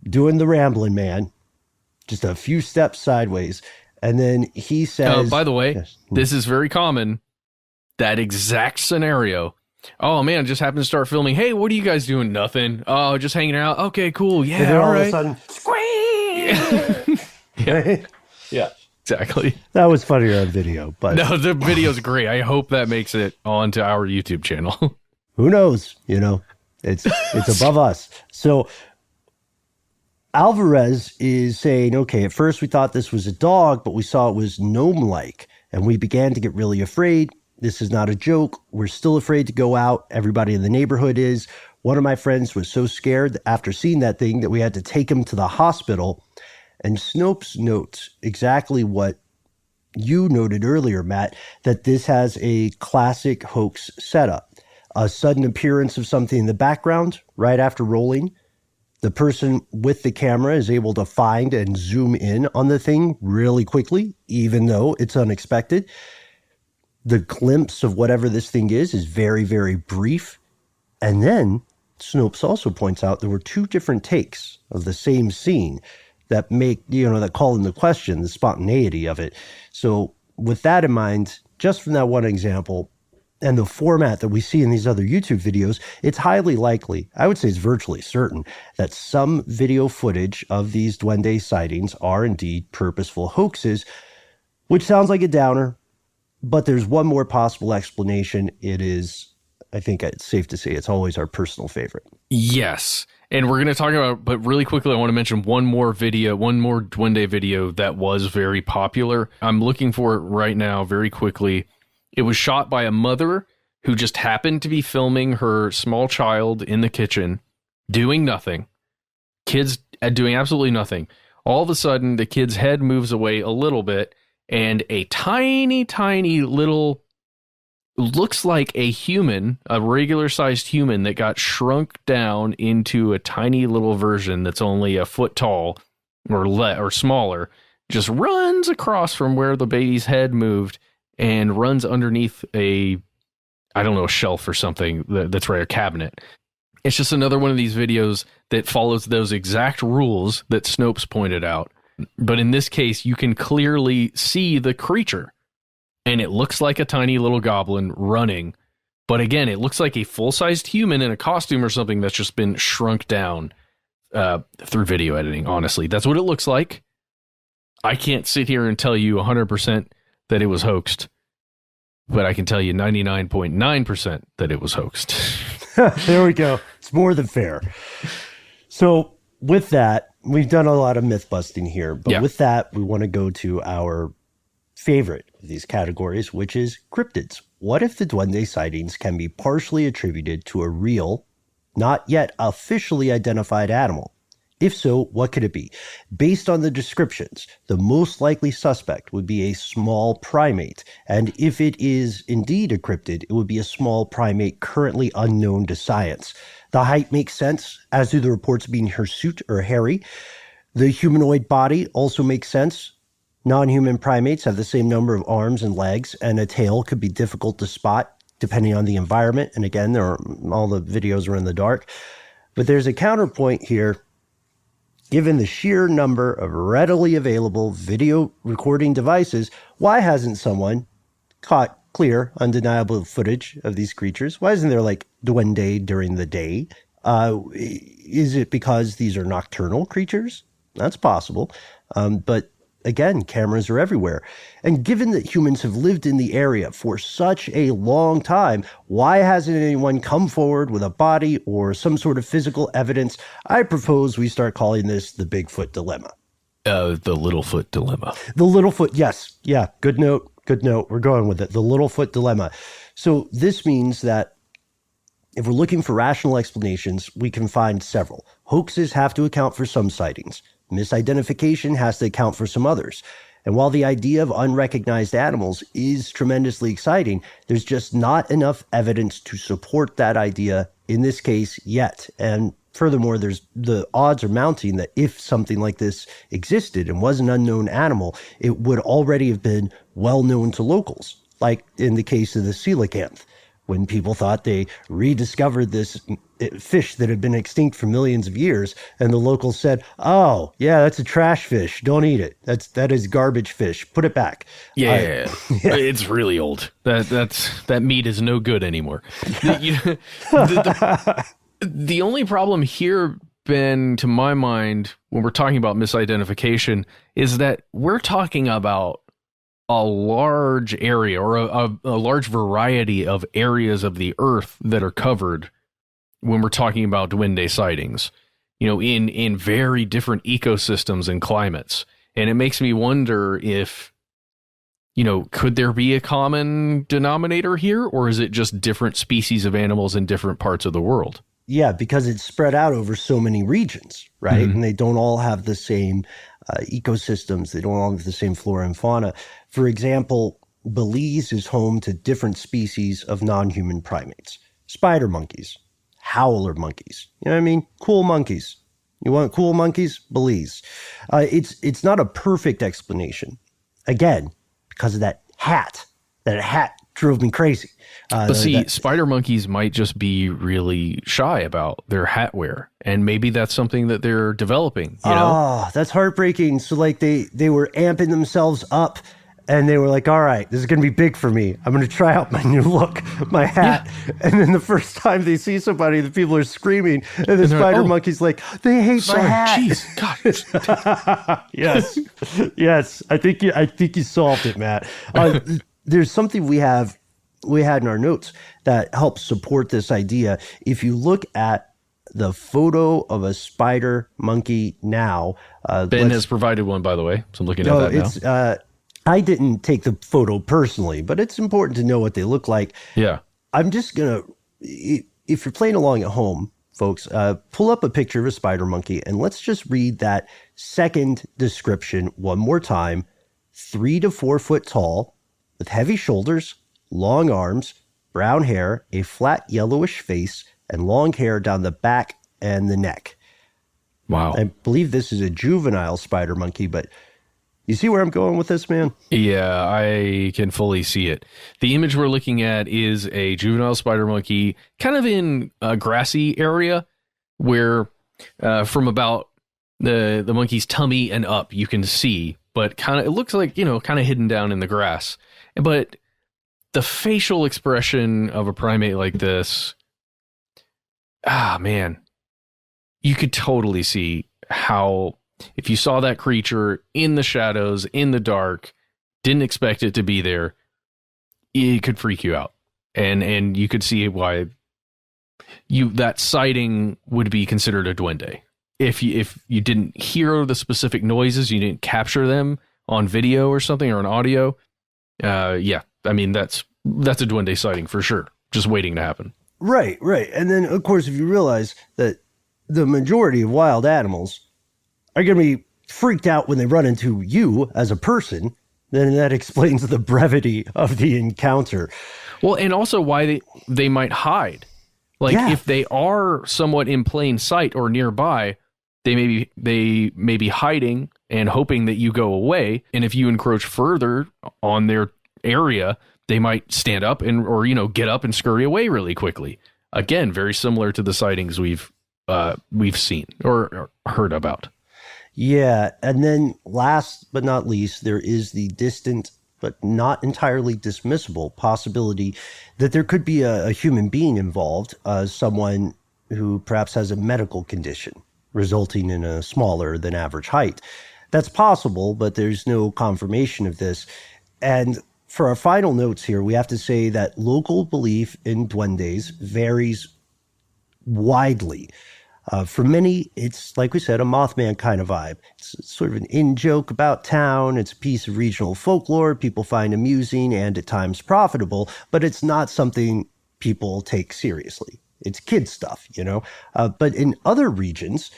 doing the rambling man, just a few steps sideways. And then he says... by the way, This is very common, that exact scenario. Oh, man, just happened to start filming. Hey, what are you guys doing? Nothing. Oh, just hanging out. Okay, cool. Yeah, and then all right. of a sudden, squeak! Yeah. Exactly. That was funnier on video, but no, the video's great. I hope that makes it onto our YouTube channel. Who knows? It's above us. So Alvarez is saying, okay, at first we thought this was a dog, but we saw it was gnome-like, and we began to get really afraid. This is not a joke. We're still afraid to go out. Everybody in the neighborhood is. One of my friends was so scared after seeing that thing that we had to take him to the hospital. And Snopes notes exactly what you noted earlier, Matt, that this has a classic hoax setup. A sudden appearance of something in the background right after rolling. The person with the camera is able to find and zoom in on the thing really quickly, even though it's unexpected. The glimpse of whatever this thing is very, very brief. And then Snopes also points out there were two different takes of the same scene that make, that call into question the spontaneity of it. So with that in mind, just from that one example and the format that we see in these other YouTube videos, it's highly likely, I would say it's virtually certain, that some video footage of these duende sightings are indeed purposeful hoaxes, which sounds like a downer, but there's one more possible explanation. It is, I think it's safe to say, it's always our personal favorite. Yes. And we're going to talk about, but really quickly, I want to mention one more duende video that was very popular. I'm looking for it right now very quickly. It was shot by a mother who just happened to be filming her small child in the kitchen, doing nothing. Kids doing absolutely nothing. All of a sudden, the kid's head moves away a little bit, and a tiny, tiny little, looks like a human, a regular-sized human that got shrunk down into a tiny little version that's only a foot tall or smaller, just runs across from where the baby's head moved and runs underneath a shelf or something that's right, a cabinet. It's just another one of these videos that follows those exact rules that Snopes pointed out. But in this case, you can clearly see the creature. And it looks like a tiny little goblin running. But again, it looks like a full-sized human in a costume or something that's just been shrunk down through video editing, honestly. That's what it looks like. I can't sit here and tell you 100% that it was hoaxed. But I can tell you 99.9% that it was hoaxed. There we go. It's more than fair. So with that, we've done a lot of myth busting here. But with that, we want to go to our favorite of these categories, which is cryptids. What if the duende sightings can be partially attributed to a real, not yet officially identified animal? If so, what could it be? Based on the descriptions, the most likely suspect would be a small primate. And if it is indeed a cryptid, it would be a small primate currently unknown to science. The height makes sense, as do the reports being hirsute or hairy. The humanoid body also makes sense. Non-human primates have the same number of arms and legs, and a tail could be difficult to spot depending on the environment. And again, all the videos are in the dark. But there's a counterpoint here. Given the sheer number of readily available video recording devices, why hasn't someone caught clear, undeniable footage of these creatures? Why isn't there like duende during the day? Is it because these are nocturnal creatures? That's possible. But again, cameras are everywhere. And given that humans have lived in the area for such a long time, why hasn't anyone come forward with a body or some sort of physical evidence? I propose we start calling this the Bigfoot dilemma. The Littlefoot dilemma. The Littlefoot, yes. Yeah, good note. Good note. We're going with it. The Littlefoot dilemma. So this means that if we're looking for rational explanations, we can find several. Hoaxes have to account for some sightings. Misidentification has to account for some others. And while the idea of unrecognized animals is tremendously exciting, there's just not enough evidence to support that idea in this case yet. And furthermore, the odds are mounting that if something like this existed and was an unknown animal, it would already have been well known to locals, like in the case of the coelacanth, when people thought they rediscovered this fish that had been extinct for millions of years, and the locals said, "Oh, yeah, that's a trash fish. Don't eat it. That is garbage fish. Put it back." Yeah. It's really old. That meat is no good anymore. The only problem here, Ben, to my mind, when we're talking about misidentification, is that we're talking about a large area or a large variety of areas of the earth that are covered when we're talking about duende sightings, in very different ecosystems and climates. And it makes me wonder if, could there be a common denominator here, or is it just different species of animals in different parts of the world? Yeah, because it's spread out over so many regions, right? Mm-hmm. And they don't all have the same ecosystems. They don't all have the same flora and fauna. For example, Belize is home to different species of non-human primates. Spider monkeys, howler monkeys. You know what I mean? Cool monkeys. You want cool monkeys? Belize. It's not a perfect explanation. Again, because of that hat drove me crazy. But see, spider monkeys might just be really shy about their hat wear, and maybe that's something that they're developing. You know? Oh, that's heartbreaking. So like they were amping themselves up, and they were like, all right, this is going to be big for me. I'm going to try out my new look, my hat. Yeah. And then the first time they see somebody, the people are screaming, and the spider monkey's like, they hate my hat. Jeez, God. Yes. I think you solved it, Matt. There's something we had in our notes that helps support this idea. If you look at the photo of a spider monkey now, Ben has provided one, by the way, so I'm looking at that now. I didn't take the photo personally, but it's important to know what they look like. Yeah. I'm just going to, if you're playing along at home, folks, pull up a picture of a spider monkey and let's just read that second description one more time. 3 to 4 foot tall, with heavy shoulders, long arms, brown hair, a flat yellowish face, and long hair down the back and the neck. Wow. I believe this is a juvenile spider monkey, but you see where I'm going with this, man? Yeah, I can fully see it. The image we're looking at is a juvenile spider monkey, kind of in a grassy area where from about the monkey's tummy and up, you can see, but it looks like, kind of hidden down in the grass. But the facial expression of a primate like this, man, you could totally see how, if you saw that creature in the shadows, in the dark, didn't expect it to be there, it could freak you out. And you could see why that sighting would be considered a duende. If you didn't hear the specific noises, you didn't capture them on video or something or on audio, yeah, I mean, that's a duende sighting for sure, just waiting to happen. Right. And then, of course, if you realize that the majority of wild animals are going to be freaked out when they run into you as a person, then that explains the brevity of the encounter. Well, and also why they might hide. Like, if they are somewhat in plain sight or nearby, they may be hiding and hoping that you go away. And if you encroach further on their area, they might stand up or get up and scurry away really quickly. Again, very similar to the sightings we've seen or heard about. Yeah, and then last but not least, there is the distant but not entirely dismissible possibility that there could be a human being involved, someone who perhaps has a medical condition resulting in a smaller than average height. That's possible, but there's no confirmation of this. And for our final notes here, we have to say that local belief in duendes varies widely. For many, it's, like we said, a Mothman kind of vibe. It's sort of an in-joke about town. It's a piece of regional folklore people find amusing and at times profitable, but it's not something people take seriously. It's kid stuff, But in other regions,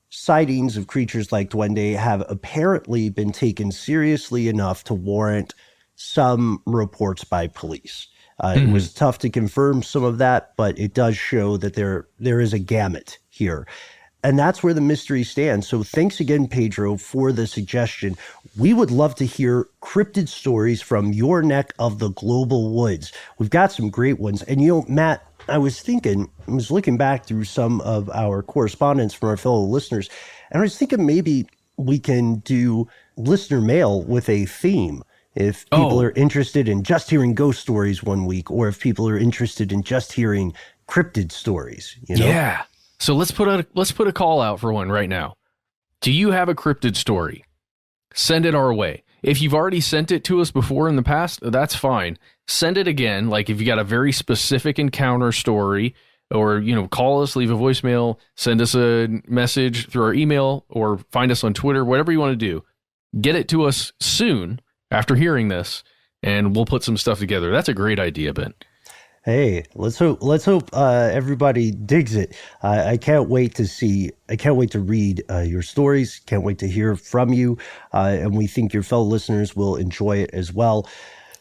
sightings of creatures like duende have apparently been taken seriously enough to warrant some reports by police. It was tough to confirm some of that, but it does show that there is a gamut here. And that's where the mystery stands. So thanks again, Pedro, for the suggestion. We would love to hear cryptid stories from your neck of the global woods. We've got some great ones. And Matt, I was looking back through some of our correspondence from our fellow listeners, and I was thinking maybe we can do listener mail with a theme. If people are interested in just hearing ghost stories one week, or if people are interested in just hearing cryptid stories, Yeah. So let's put a call out for one right now. Do you have a cryptid story? Send it our way. If you've already sent it to us before in the past, that's fine. Send it again. Like if you got a very specific encounter story, or, call us, leave a voicemail, send us a message through our email, or find us on Twitter, whatever you want to do. Get it to us soon after hearing this, and we'll put some stuff together. That's a great idea, Ben. Hey, let's hope everybody digs it. I can't wait to read your stories. Can't wait to hear from you. And we think your fellow listeners will enjoy it as well.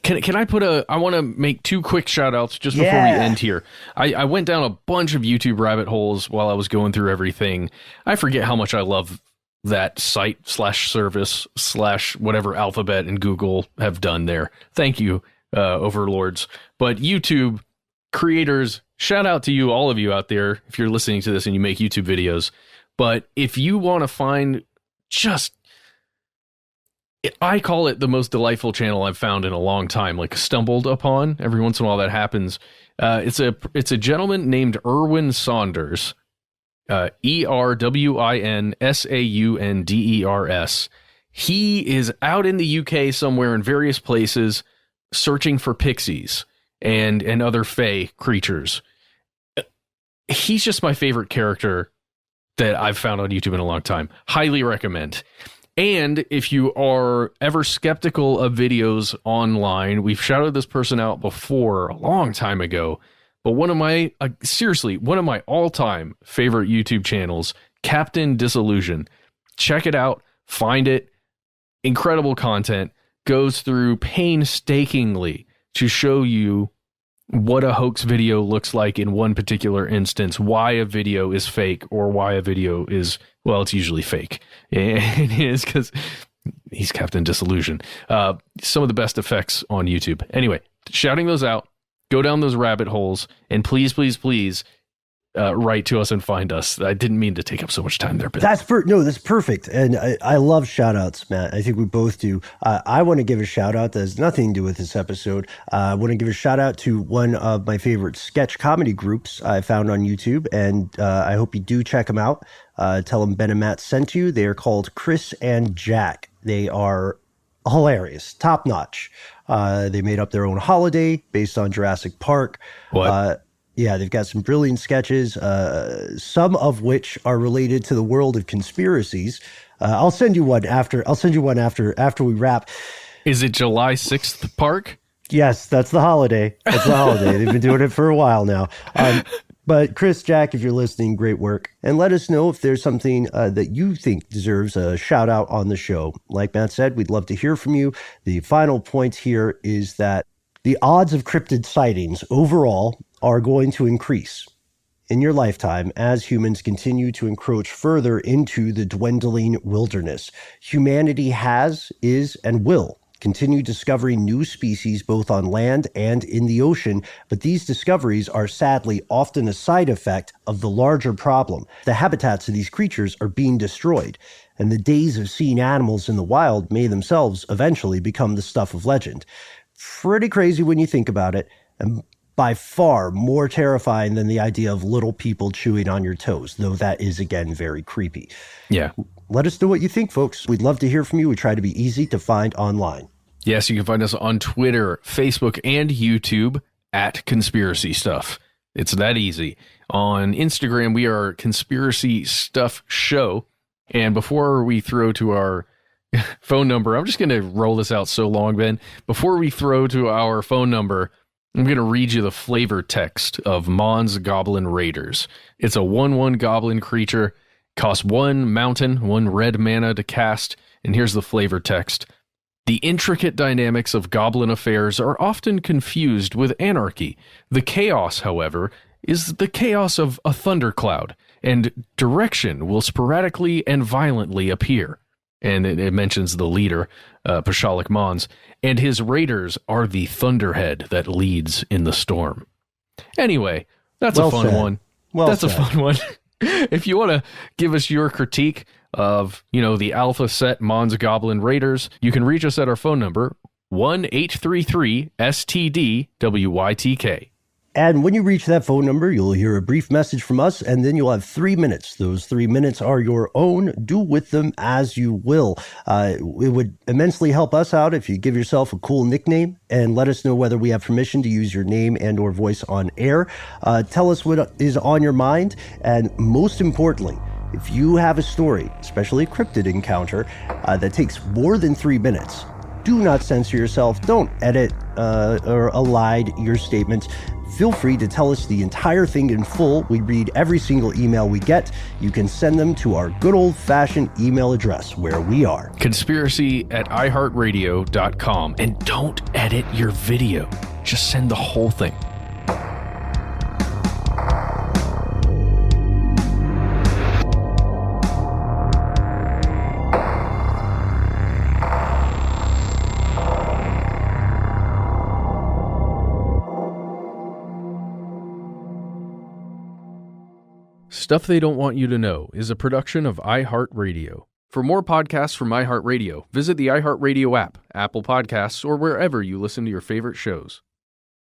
Can I want to make 2 quick shout outs just before we end here. I went down a bunch of YouTube rabbit holes while I was going through everything. I forget how much I love that site /service / whatever Alphabet and Google have done there. Thank you overlords. But YouTube creators, shout out to you, all of you out there, if you're listening to this and you make YouTube videos. But if you want to find I call it the most delightful channel I've found in a long time, like stumbled upon. Every once in a while that happens. It's a gentleman named Erwin Saunders, ErwinSaunders. He is out in the UK somewhere in various places searching for pixies and other fae creatures. He's just my favorite character that I've found on YouTube in a long time. Highly recommend. And if you are ever skeptical of videos online, we've shouted this person out before a long time ago, but one of my all-time favorite YouTube channels, Captain Disillusion. Check it out, find it. Incredible content, goes through painstakingly to show you what a hoax video looks like in one particular instance, why a video is fake, or why a video is, well, it's usually fake. And it is because he's Captain Disillusion. Some of the best effects on YouTube. Anyway, shouting those out, go down those rabbit holes, and please, please, please write to us and find us. I didn't mean to take up so much time there, but that's perfect. And I love shout outs, Matt. I think we both do. I want to give a shout out that has nothing to do with this episode. I want to give a shout out to one of my favorite sketch comedy groups I found on YouTube. And I hope you do check them out. Tell them Ben and Matt sent you. They are called Chris and Jack. They are hilarious, top notch. They made up their own holiday based on Jurassic Park. What? Yeah, they've got some brilliant sketches, some of which are related to the world of conspiracies. I'll send you one after we wrap. Is it July 6th Park? Yes, that's the holiday. They've been doing it for a while now. But Chris, Jack, if you're listening, great work. And let us know if there's something that you think deserves a shout out on the show. Like Matt said, we'd love to hear from you. The final point here is that the odds of cryptid sightings overall are going to increase in your lifetime as humans continue to encroach further into the dwindling wilderness. Humanity is, and will continue discovering new species both on land and in the ocean, but these discoveries are sadly often a side effect of the larger problem. The habitats of these creatures are being destroyed, and the days of seeing animals in the wild may themselves eventually become the stuff of legend. Pretty crazy when you think about it, and by far more terrifying than the idea of little people chewing on your toes, though that is, again, very creepy. Yeah. Let us know what you think, folks. We'd love to hear from you. We try to be easy to find online. Yes, you can find us on Twitter, Facebook, and YouTube at Conspiracy Stuff. It's that easy. On Instagram, we are Conspiracy Stuff Show. And before we throw to our phone number, I'm just going to roll this out so long, Ben. Before we throw to our phone number, I'm going to read you the flavor text of Mon's Goblin Raiders. It's a 1/1 goblin creature, costs 1 mountain, 1 red mana to cast, and here's the flavor text. The intricate dynamics of goblin affairs are often confused with anarchy. The chaos, however, is the chaos of a thundercloud, and direction will sporadically and violently appear. And it mentions the leader, Pashalik Mons, and his raiders are the thunderhead that leads in the storm. Anyway, that's a fun one. That's a fun one. If you want to give us your critique of, the alpha set Mons Goblin Raiders, you can reach us at our phone number, 1-833-STDWYTK. And when you reach that phone number, you'll hear a brief message from us, and then you'll have 3 minutes. Those 3 minutes are your own. Do with them as you will. It would immensely help us out if you give yourself a cool nickname and let us know whether we have permission to use your name and or voice on air. Tell us what is on your mind, and most importantly, if you have a story, especially a cryptid encounter, that takes more than 3 minutes, do not censor yourself. Don't edit or elide your statements. Feel free to tell us the entire thing in full. We read every single email we get. You can send them to our good old-fashioned email address, where we are conspiracy@iHeartRadio.com. And don't edit your video. Just send the whole thing. Stuff They Don't Want You to Know is a production of iHeartRadio. For more podcasts from iHeartRadio, visit the iHeartRadio app, Apple Podcasts, or wherever you listen to your favorite shows.